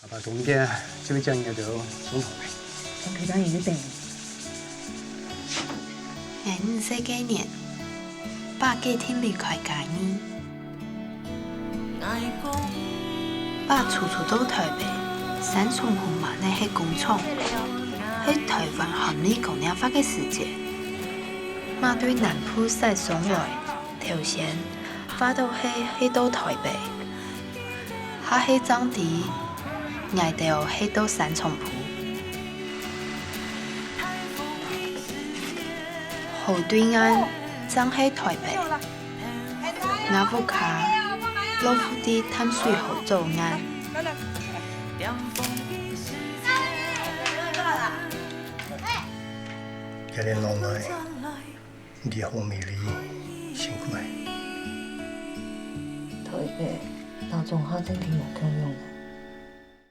阿爸重點就將佢到中學。上佢當然一定。54幾年，爸幾天離開家呢？爸處處都台北，三重湖嘛呢係工廠，係台灣含利工業化嘅世界。媽對南部西送來，頭先發到去到台北，下去裝地，捱到去到三重埔。河對岸正喺台北，那副卡老夫啲淡水河左岸。一年落來，你好美麗，辛苦。台北大眾客真挺有夠用。